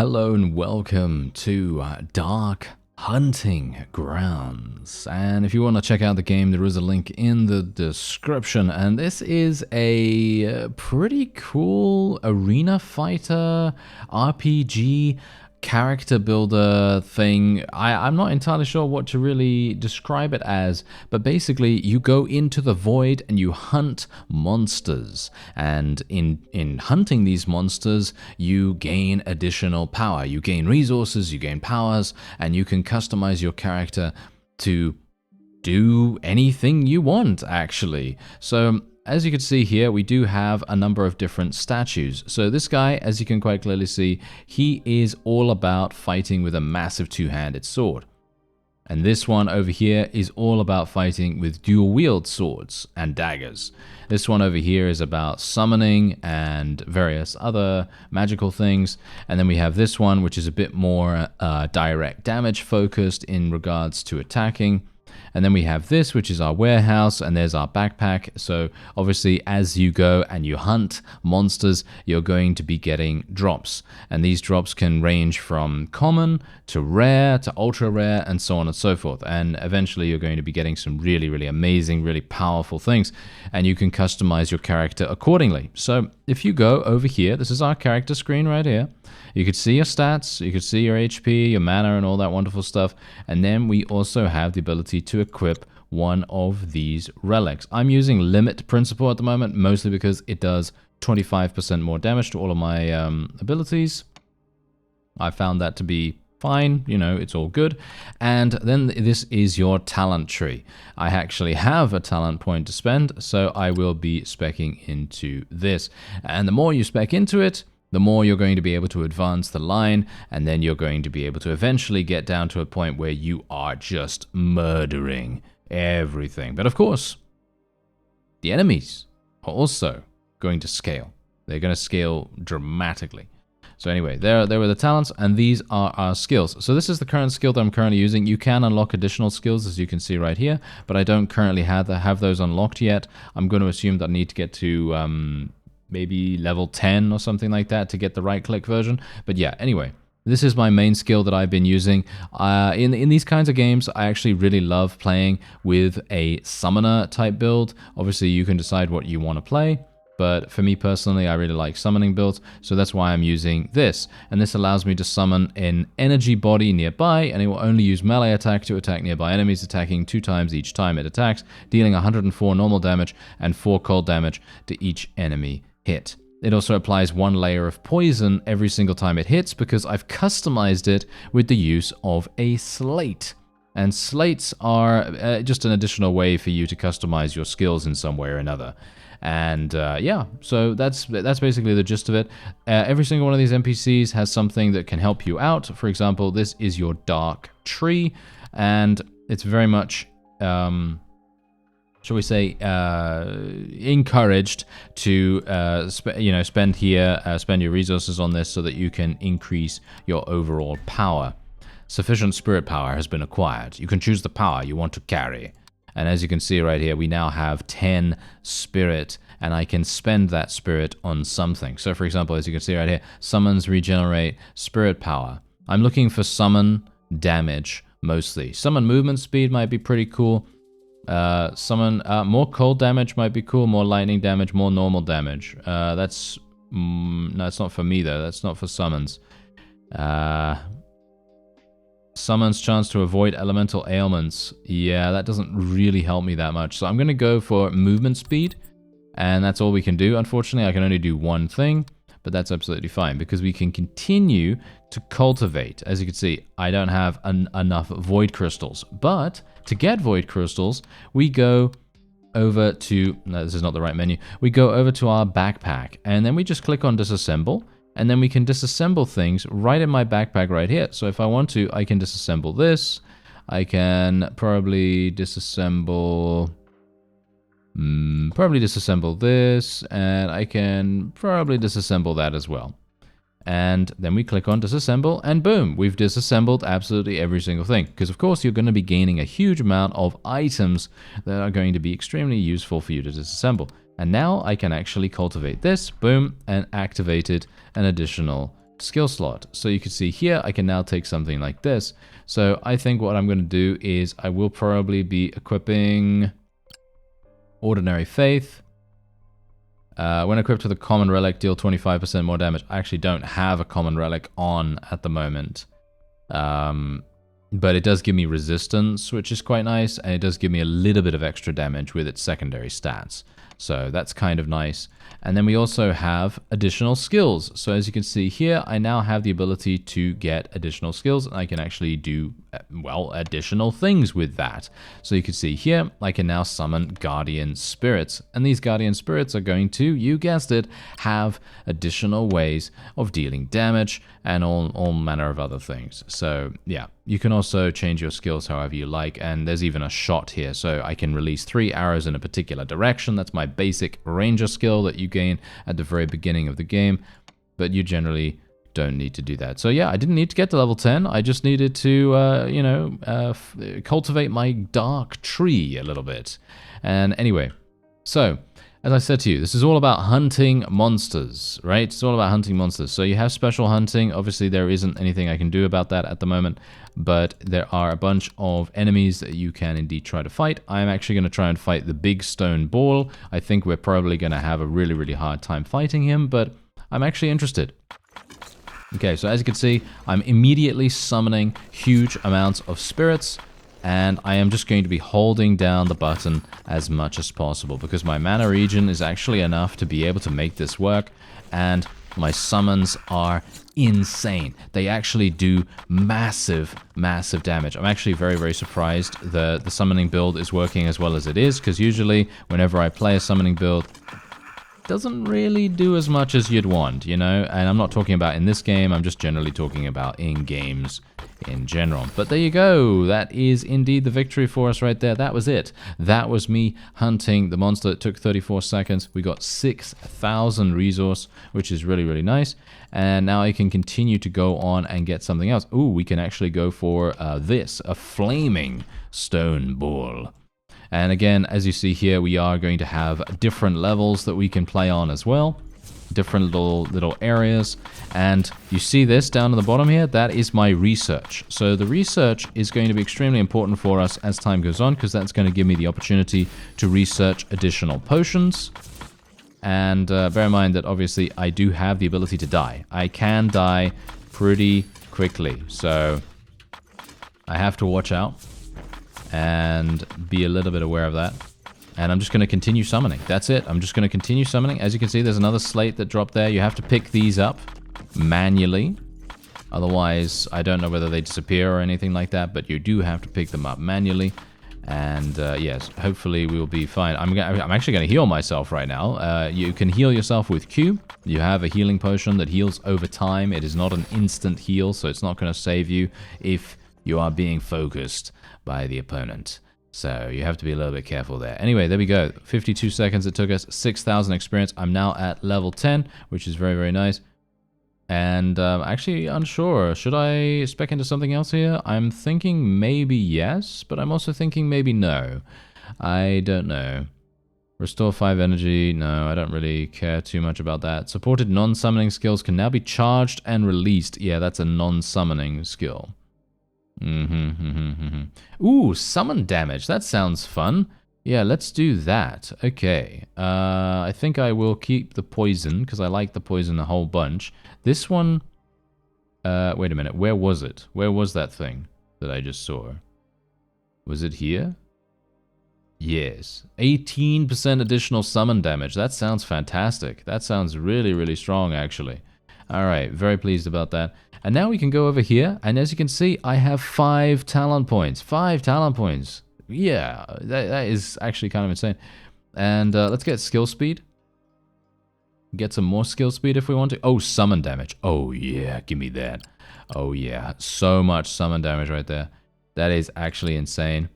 Hello and welcome to Dark Hunting Grounds. And if you want to check out the game, there is a link in the description. And this is a pretty cool arena fighter RPG character builder thing. I'm not entirely sure what to really describe it as, but basically you go into the void and you hunt monsters, and in hunting these monsters you gain additional power, you gain resources, you gain powers, and you can customize your character to do anything you want, actually. So as you can see here, we do have a number of different statues. So this guy, as you can quite clearly see, he is all about fighting with a massive two-handed sword. And this one over here is all about fighting with dual-wield swords and daggers. This one over here is about summoning and various other magical things. And then we have this one, which is a bit more direct damage focused in regards to attacking. And then we have this, which is our warehouse, and there's our backpack. So obviously, as you go and you hunt monsters, you're going to be getting drops. And these drops can range from common to rare to ultra rare and so on and so forth. And eventually, you're going to be getting some really, really amazing, really powerful things. And you can customize your character accordingly. So if you go over here, this is our character screen right here. You could see your stats, you could see your HP, your mana, and all that wonderful stuff. And then we also have the ability to equip one of these relics. I'm using Limit Principle at the moment, mostly because it does 25% more damage to all of my abilities. I found that to be fine, you know, it's all good. And then this is your talent tree. I actually have a talent point to spend, so I will be speccing into this. And the more you spec into it, the more you're going to be able to advance the line, and then you're going to be able to eventually get down to a point where you are just murdering everything. But of course, the enemies are also going to scale. They're going to scale dramatically. So anyway, there were the talents, and these are our skills. So this is the current skill that I'm currently using. You can unlock additional skills, as you can see right here, but I don't currently have those unlocked yet. I'm going to assume that I need to get to maybe level 10 or something like that to get the right-click version. But yeah, anyway, this is my main skill that I've been using. In these kinds of games, I actually really love playing with a summoner type build. Obviously, you can decide what you want to play, but for me personally, I really like summoning builds, so that's why I'm using this. And this allows me to summon an energy body nearby, and it will only use melee attack to attack nearby enemies, attacking 2 times each time it attacks, dealing 104 normal damage and 4 cold damage to each enemy hit. It also applies 1 layer of poison every single time it hits, because I've customized it with the use of a slate. And slates are just an additional way for you to customize your skills in some way or another. And yeah, so that's basically the gist of it. Every single one of these NPCs has something that can help you out. For example, this is your dark tree, and it's very much shall we say, encouraged to spend your resources on this so that you can increase your overall power. Sufficient spirit power has been acquired. You can choose the power you want to carry. And as you can see right here, we now have 10 spirit, and I can spend that spirit on something. So for example, as you can see right here, summons regenerate spirit power. I'm looking for summon damage mostly. Summon movement speed might be pretty cool. Summon more cold damage might be cool, more lightning damage, more normal damage. No, that's not for me though. That's not for summons. Summons chance to avoid elemental ailments. Yeah, that doesn't really help me that much. So I'm gonna go for movement speed, and that's all we can do. Unfortunately, I can only do one thing, but that's absolutely fine because we can continue to cultivate. As you can see, I don't have enough void crystals, but to get void crystals, we go over to, no, this is not the right menu. We go over to our backpack, and then we just click on disassemble, and then we can disassemble things right in my backpack right here. So if I want to, I can disassemble this. I can probably disassemble this, and I can probably disassemble that as well. And then we click on disassemble, and boom, we've disassembled absolutely every single thing. Because of course you're going to be gaining a huge amount of items that are going to be extremely useful for you to disassemble. And now I can actually cultivate this, boom, and activated an additional skill slot. So you can see here, I can now take something like this. So I think what I'm going to do is I will probably be equipping Ordinary Faith. When equipped with a common relic, deal 25% more damage. I actually don't have a common relic on at the moment. But it does give me resistance, which is quite nice. And it does give me a little bit of extra damage with its secondary stats. So that's kind of nice. And then we also have additional skills. So as you can see here, I now have the ability to get additional skills. And I can actually do, well, additional things with that. So you can see here, I can now summon Guardian Spirits. And these Guardian Spirits are going to, you guessed it, have additional ways of dealing damage and all manner of other things. So yeah, you can also change your skills however you like. And there's even a shot here. So I can release 3 arrows in a particular direction. That's my basic ranger skill that you gain at the very beginning of the game, but you generally don't need to do that. So yeah, I didn't need to get to level 10. I just needed to, cultivate my dark tree a little bit. And anyway, so as I said to you, this is all about hunting monsters, right? It's all about hunting monsters. So you have special hunting. Obviously, there isn't anything I can do about that at the moment, but there are a bunch of enemies that you can indeed try to fight. I'm actually going to try and fight the big stone ball. I think we're probably going to have a really, really hard time fighting him, but I'm actually interested. Okay, so as you can see, I'm immediately summoning huge amounts of spirits, and I am just going to be holding down the button as much as possible because my mana regen is actually enough to be able to make this work, and my summons are insane. They actually do massive, massive damage. I'm actually very, very surprised the summoning build is working as well as it is, because usually whenever I play a summoning build, doesn't really do as much as you'd want, you know? And I'm not talking about in this game, I'm just generally talking about in games in general. But there you go. That is indeed the victory for us right there. That was it. That was me hunting the monster. It took 34 seconds. We got 6,000 resource, which is really, really nice. And now I can continue to go on and get something else. Ooh, we can actually go for this, a flaming stone ball. And again, as you see here, we are going to have different levels that we can play on as well. Different little areas. And you see this down at the bottom here? That is my research. So the research is going to be extremely important for us as time goes on, because that's going to give me the opportunity to research additional potions. And bear in mind that obviously I do have the ability to die. I can die pretty quickly. So I have to watch out and be a little bit aware of that. And I'm just going to continue summoning. That's it. I'm just going to continue summoning. As you can see, there's another slate that dropped there. You have to pick these up manually. Otherwise, I don't know whether they disappear or anything like that, but you do have to pick them up manually. And yes, hopefully we'll be fine. I'm actually going to heal myself right now. You can heal yourself with Q. You have a healing potion that heals over time. It is not an instant heal, so it's not going to save you if you are being focused by the opponent. So you have to be a little bit careful there. Anyway, there we go. 52 seconds it took us. 6,000 experience. I'm now at level 10, which is very, very nice. And actually unsure. Should I spec into something else here? I'm thinking maybe yes, but I'm also thinking maybe no. I don't know. Restore 5 energy. No, I don't really care too much about that. Supported non-summoning skills can now be charged and released. Yeah, that's a non-summoning skill. Ooh, summon damage. That sounds fun. Yeah, let's do that. Okay. I think I will keep the poison, because I like the poison a whole bunch. This one... wait a minute. Where was it? Where was that thing that I just saw? Was it here? Yes. 18% additional summon damage. That sounds fantastic. That sounds really, really strong, actually. Alright, very pleased about that. And now we can go over here, and as you can see, I have 5 talent points. 5 talent points. Yeah, that is actually kind of insane. And let's get skill speed. Get some more skill speed if we want to. Oh, summon damage. Oh yeah, give me that. Oh yeah, so much summon damage right there. That is actually insane.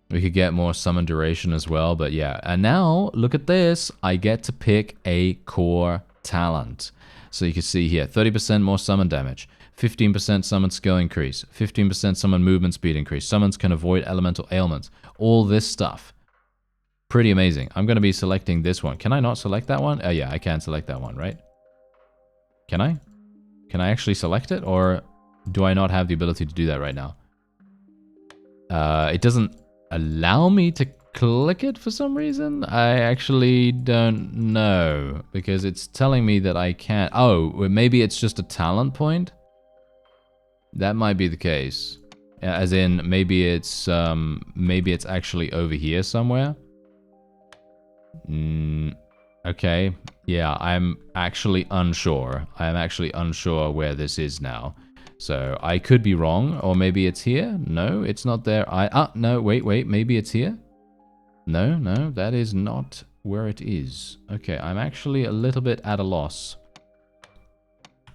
We could get more summon duration as well, but yeah. And now, look at this. I get to pick a core talent. So you can see here, 30% more summon damage, 15% summon skill increase, 15% summon movement speed increase, summons can avoid elemental ailments, all this stuff. Pretty amazing. I'm going to be selecting this one. Can I not select that one? Oh yeah, I can select that one, right? Can I? Can I actually select it, or do I not have the ability to do that right now? It doesn't allow me to click it for some reason. I actually don't know, because it's telling me that I can't. Oh, maybe it's just a talent point? That might be the case. As in, maybe it's actually over here somewhere. Okay. Yeah, I'm actually unsure. I am actually unsure where this is now. So I could be wrong, or maybe it's here. No, it's not there. No, wait. Maybe it's here. No, that is not where it is. Okay, I'm actually a little bit at a loss.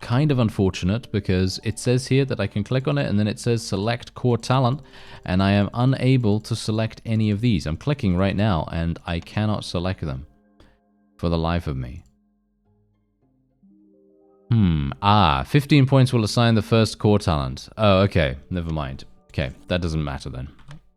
Kind of unfortunate, because it says here that I can click on it and then it says select core talent, and I am unable to select any of these. I'm clicking right now and I cannot select them for the life of me. 15 points will assign the first core talent. Oh, okay, never mind. Okay, that doesn't matter then.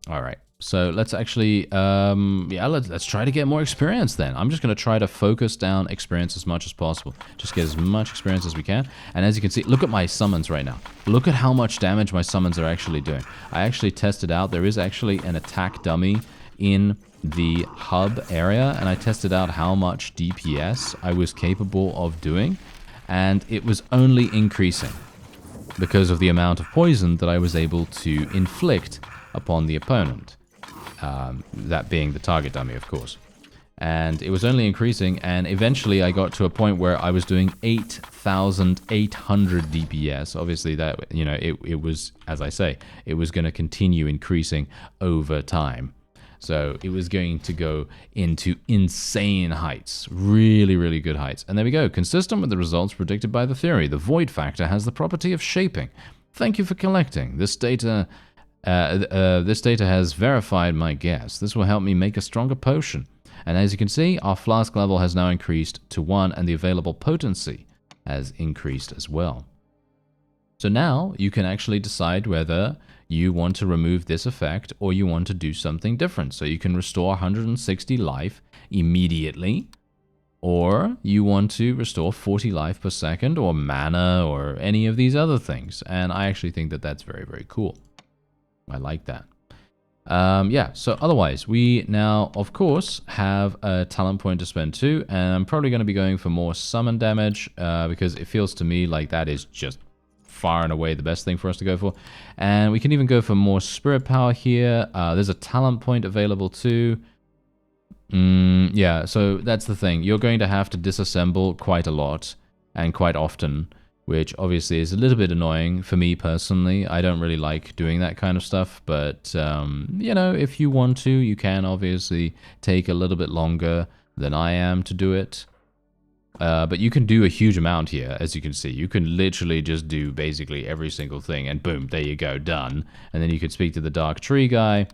All right. So let's actually, let's try to get more experience then. I'm just going to try to focus down experience as much as possible. Just get as much experience as we can. And as you can see, look at my summons right now. Look at how much damage my summons are actually doing. I actually tested out. There is actually an attack dummy in the hub area. And I tested out how much DPS I was capable of doing. And it was only increasing because of the amount of poison that I was able to inflict upon the opponent. That being the target dummy, of course. And it was only increasing, and eventually I got to a point where I was doing 8,800 DPS. Obviously that, you know, it was, as I say, it was going to continue increasing over time. So it was going to go into insane heights, really, really good heights. And there we go, consistent with the results predicted by the theory. The void factor has the property of shaping. Thank you for collecting. This data has verified my guess. This will help me make a stronger potion. And as you can see, our flask level has now increased to 1, and the available potency has increased as well. So now you can actually decide whether you want to remove this effect or you want to do something different. So you can restore 160 life immediately, or you want to restore 40 life per second, or mana, or any of these other things. And I actually think that that's very, very cool. I like that. Yeah, so otherwise, we now, of course, have a talent point to spend too, and I'm probably going to be going for more summon damage, because it feels to me like that is just far and away the best thing for us to go for. And we can even go for more spirit power here. There's a talent point available too. Yeah, so that's the thing. You're going to have to disassemble quite a lot and quite often, which obviously is a little bit annoying for me personally. I don't really like doing that kind of stuff, but, you know, if you want to, you can obviously take a little bit longer than I am to do it. But you can do a huge amount here, as you can see. You can literally just do basically every single thing, and boom, there you go, done. And then you can speak to the Dark Tree guy,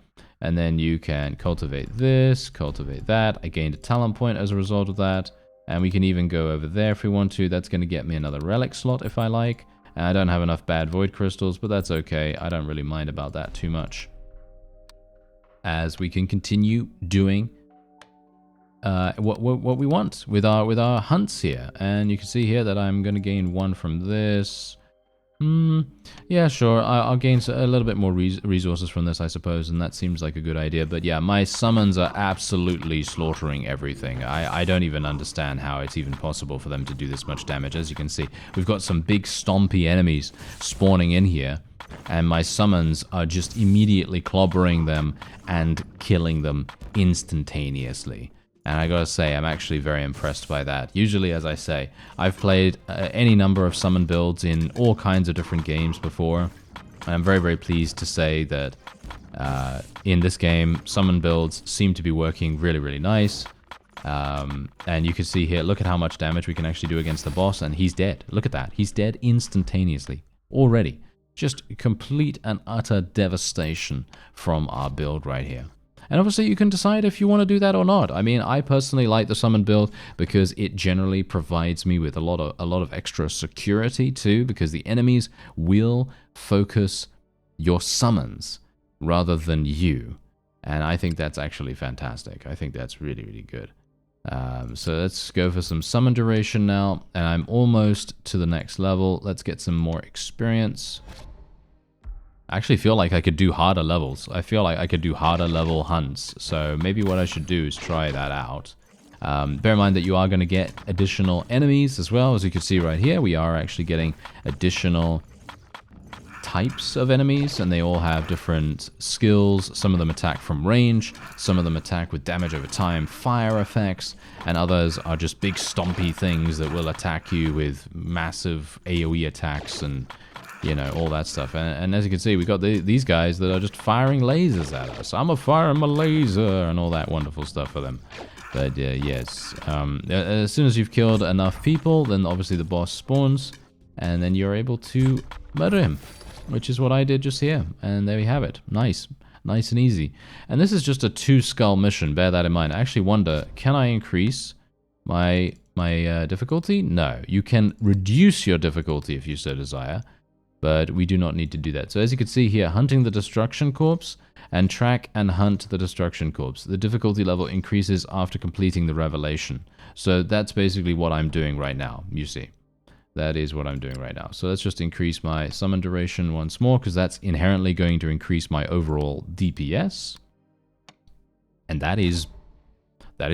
and then you can cultivate this, cultivate that. I gained a talent point as a result of that. And we can even go over there if we want to. That's going to get me another relic slot if I like. And I don't have enough bad void crystals, but that's okay. I don't really mind about that too much, as we can continue doing what we want with our hunts here. And you can see here that I'm going to gain 1 from this. Yeah, sure. I'll gain a little bit more resources from this, I suppose, and that seems like a good idea. But yeah, my summons are absolutely slaughtering everything. I don't even understand how it's even possible for them to do this much damage. As you can see, we've got some big stompy enemies spawning in here, and my summons are just immediately clobbering them and killing them instantaneously. And I gotta say, I'm actually very impressed by that. Usually, as I say, I've played any number of summon builds in all kinds of different games before. And I'm very, very pleased to say that in this game, summon builds seem to be working really, really nice. And you can see here, look at how much damage we can actually do against the boss, and he's dead. Look at that. He's dead instantaneously already. Just complete and utter devastation from our build right here. And obviously you can decide if you want to do that or not. I mean, I personally like the summon build because it generally provides me with a lot of extra security too, because the enemies will focus your summons rather than you. And I think that's actually fantastic. I think that's really, really good. So let's go for some summon duration now, and I'm almost to the next level. Let's get some more experience. I actually feel like I could do harder levels. I feel like I could do harder level hunts, so maybe what I should do is try that out. Bear in mind that you are going to get additional enemies as well. As you can see right here, we are actually getting additional types of enemies, and they all have different skills. Some of them attack from range, some of them attack with damage over time, fire effects, and others are just big stompy things that will attack you with massive AoE attacks and, you know, all that stuff. And as you can see, we got these guys that are just firing lasers at us. I'm a firing my laser and all that wonderful stuff for them. But yes, as soon as you've killed enough people, then obviously the boss spawns, and then you're able to murder him, which is what I did just here. And there we have it. Nice. Nice and easy. And this is just a 2-skull mission, bear that in mind. I actually wonder, can I increase my difficulty? No. You can reduce your difficulty if you so desire, but we do not need to do that. So as you can see here, hunting the destruction corpse, and track and hunt the destruction corpse. The difficulty level increases after completing the revelation. So that's basically what I'm doing right now, you see. That is what I'm doing right now. So let's just increase my summon duration once more, because that's inherently going to increase my overall DPS. And that is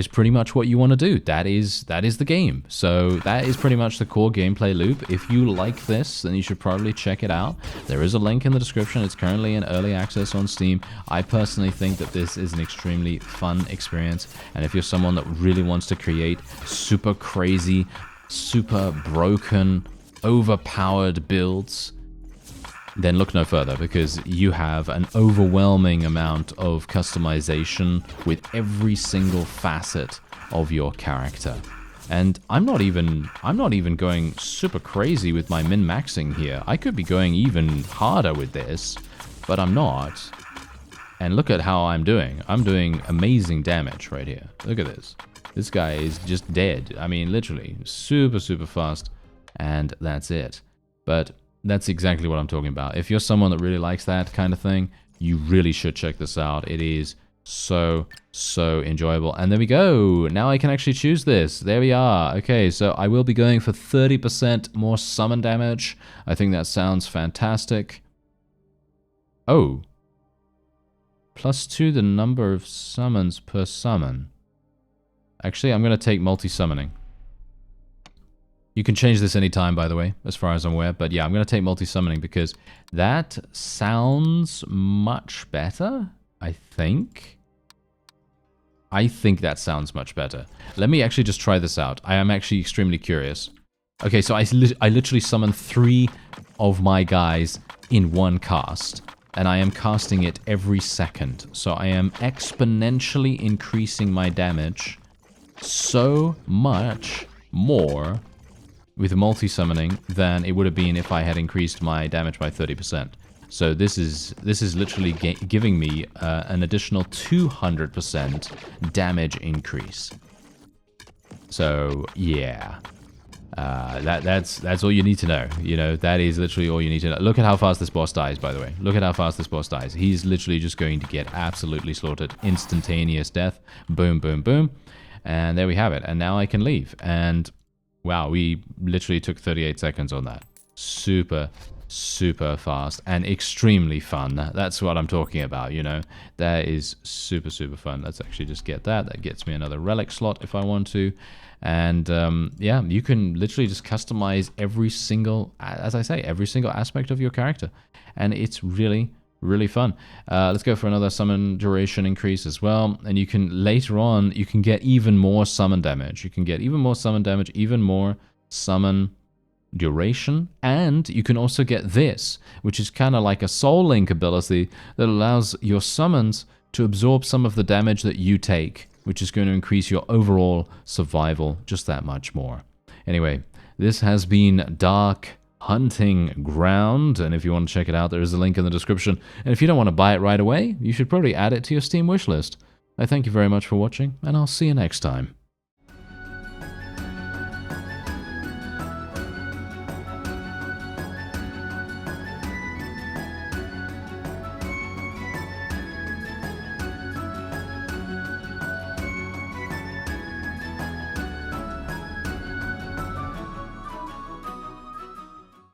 pretty much what you want to do. That is the game. So that is pretty much the core gameplay loop. If you like this, then you should probably check it out. There is a link in the description. It's currently in early access on Steam. I personally think that this is an extremely fun experience. And if you're someone that really wants to create super crazy, super broken, overpowered builds, then look no further, because you have an overwhelming amount of customization with every single facet of your character. And I'm not even going super crazy with my min-maxing here. I could be going even harder with this, but I'm not. And look at how I'm doing. I'm doing amazing damage right here. Look at this. This guy is just dead. I mean, literally, super, super fast, and that's it. But that's exactly what I'm talking about. If you're someone that really likes that kind of thing, you really should check this out. It is so, so enjoyable. And there we go. Now I can actually choose this. There we are. Okay, so I will be going for 30% more summon damage. I think that sounds fantastic. Oh. +2 the number of summons per summon. Actually, I'm going to take multi-summoning. You can change this anytime, by the way, as far as I'm aware. But yeah, I'm going to take multi-summoning because that sounds much better, I think. I think that sounds much better. Let me actually just try this out. I am actually extremely curious. Okay, so I literally summoned 3 of my guys in one cast. And I am casting it every second. So I am exponentially increasing my damage so much more with multi-summoning than it would have been if I had increased my damage by 30%. So this is literally giving me an additional 200% damage increase. So yeah, that's all you need to know. You know, that is literally all you need to know. Look at how fast this boss dies, by the way. Look at how fast this boss dies. He's literally just going to get absolutely slaughtered. Instantaneous death. Boom, boom, boom. And there we have it. And now I can leave. And wow, we literally took 38 seconds on that. Super, super fast and extremely fun. That's what I'm talking about, you know. That is super, super fun. Let's actually just get that. That gets me another relic slot if I want to. And yeah, you can literally just customize every single, as I say, every single aspect of your character. And it's really, really fun. Let's go for another summon duration increase as well. And you can, later on, you can get even more summon damage. You can get even more summon damage, even more summon duration. And you can also get this, which is kind of like a Soul Link ability that allows your summons to absorb some of the damage that you take, which is going to increase your overall survival just that much more. Anyway, this has been Dark Hunting Ground, and if you want to check it out, there is a link in the description. And if you don't want to buy it right away, you should probably add it to your Steam wishlist. I thank you very much for watching, and I'll see you next time.